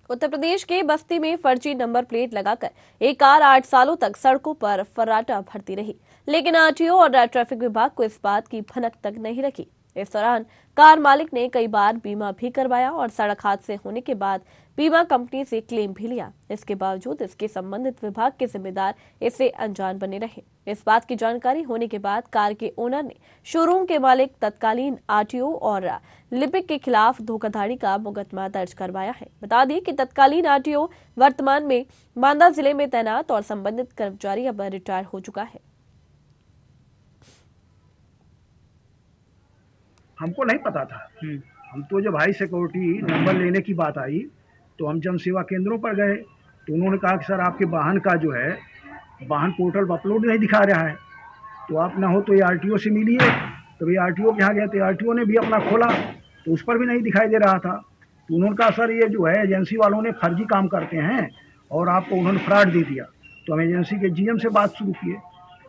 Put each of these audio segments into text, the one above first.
उत्तर प्रदेश के बस्ती में फर्जी नंबर प्लेट लगाकर एक कार 8 सालों तक सड़कों पर फर्राटा भरती रही, लेकिन आरटीओ और ट्रैफिक विभाग को इस बात की भनक तक नहीं लगी। इस दौरान कार मालिक ने कई बार बीमा भी करवाया और सड़क हादसे होने के बाद बीमा कंपनी से क्लेम भी लिया। इसके बावजूद इसके संबंधित विभाग के जिम्मेदार इससे अनजान बने रहे। इस बात की जानकारी होने के बाद कार के ओनर ने शोरूम के मालिक तत्कालीन आरटीओ और लिपिक के खिलाफ धोखाधड़ी का मुकदमा दर्ज करवाया है। बता दें कि तत्कालीन आरटीओ वर्तमान में बांदा जिले में तैनात और संबंधित कर्मचारी अब रिटायर हो चुका है। हमको नहीं पता था। हम तो जब हाई सिक्योरिटी नंबर लेने की बात आई तो हम जन सेवा केंद्रों पर गए तो उन्होंने कहा कि सर आपके वाहन का जो है वाहन पोर्टल पर अपलोड नहीं दिखा रहा है, तो आप ना हो तो ये आरटीओ से मिलिए। तो ये आरटीओ के यहाँ गए तो आरटीओ ने भी अपना खोला तो उस पर भी नहीं दिखाई दे रहा था। तो उन्होंने कहा सर ये जो है एजेंसी वालों ने फर्जी काम करते हैं और आपको उन्होंने फ्रॉड दे दिया। तो हम एजेंसी के जीएम से बात शुरू किए।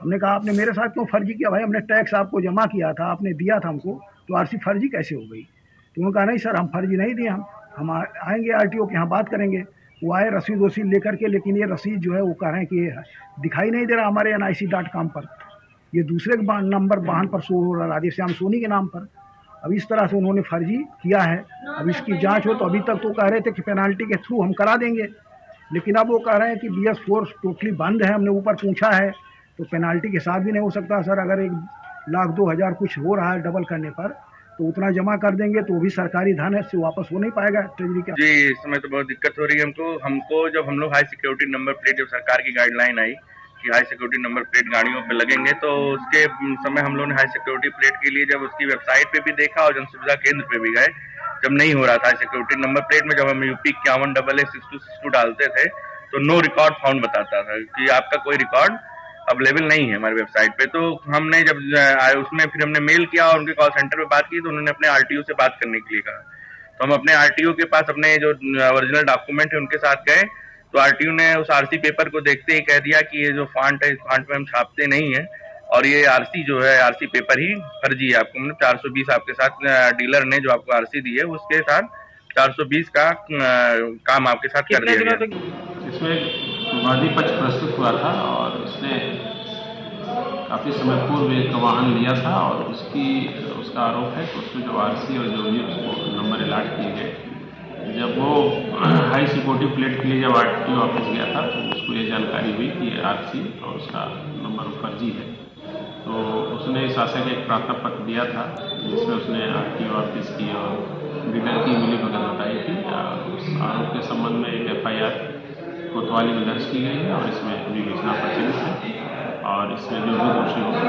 हमने कहा आपने मेरे साथ क्यों फर्जी किया? भाई हमने टैक्स आपको जमा किया था, आपने दिया था हमको, तो आरसी फर्जी कैसे हो गई? तो उन्होंने कहा नहीं सर हम फर्जी नहीं दिए, हम आएंगे आरटीओ के यहाँ बात करेंगे। वो आए रसीद वसीद लेकर के, लेकिन ये रसीद जो है वो कह रहे हैं कि ये दिखाई नहीं दे रहा हमारे NIC.com पर, ये दूसरे नंबर वाहन पर शो हो रहा है, राधेश्याम सोनी के नाम पर। अब इस तरह से उन्होंने फर्जी किया है। अब इसकी जांच हो तो अभी तक तो कह रहे थे कि पेनाल्टी के थ्रू हम करा देंगे, लेकिन अब वो कह रहे हैं कि BS4 टोटली बंद है। हमने ऊपर पूछा है तो पेनाल्टी के साथ भी नहीं हो सकता सर। अगर 1,02,000 कुछ हो रहा है डबल करने पर तो उतना जमा कर देंगे तो वो भी सरकारी धन है, से वापस हो नहीं पाएगा ट्रेजरी का। जी इस समय तो बहुत दिक्कत हो रही है हमको जब हम लोग हाई सिक्योरिटी नंबर प्लेट, जब सरकार की गाइडलाइन आई कि हाई सिक्योरिटी नंबर प्लेट गाड़ियों पे लगेंगे, तो उसके समय हम लोग ने हाई सिक्योरिटी प्लेट के लिए जब उसकी वेबसाइट पे भी देखा और जन सुविधा केंद्र पे भी गए, जब नहीं हो रहा था हाई सिक्योरिटी नंबर प्लेट में, जब हम UP 51AA6262 डालते थे तो नो रिकॉर्ड फाउंड बताता था कि आपका कोई रिकॉर्ड अवेलेबल नहीं है हमारी वेबसाइट पे। तो हमने जब उसमें फिर हमने मेल किया और उनके कॉल सेंटर पे बात की तो उन्होंने अपने आरटीओ से बात करने के लिए कहा। तो हम अपने आरटीओ के पास अपने जो ओरिजिनल डॉक्यूमेंट है उनके साथ गए तो आरटीओ ने उस आरसी पेपर को देखते ही कह दिया कि ये जो फॉन्ट है इस फॉन्ट में हम छापते नहीं है और ये आरसी जो है आरसी पेपर ही फर्जी है। आपको हमने 420 आपके साथ डीलर ने जो आपको आरसी दी है उसके साथ 420 का काम आपके साथ कर दिया गया। इसमें वादी पक्ष प्रस्तुत हुआ था और उसने काफ़ी समय पूर्व एक वाहन लिया था और उसका आरोप है कि उसमें जो आरसी और जो भी उसको नंबर अलाट किए गए, जब वो हाई सिक्योरिटी प्लेट के लिए जब आरटीओ ऑफिस गया था तो उसको ये जानकारी हुई कि आरसी और उसका नंबर फर्जी है। तो उसने इस आशय का एक प्रार्थना पत्र दिया था जिसमें उसने आरटीओ ऑफिस की और डीलर की मिलीभगत बताई थी। उस आरोप के संबंध में एक FIR कोतवाली में दर्ज की गई है और इसमें विवेचना प्रचलित है और इसमें जो भी दोषी होगा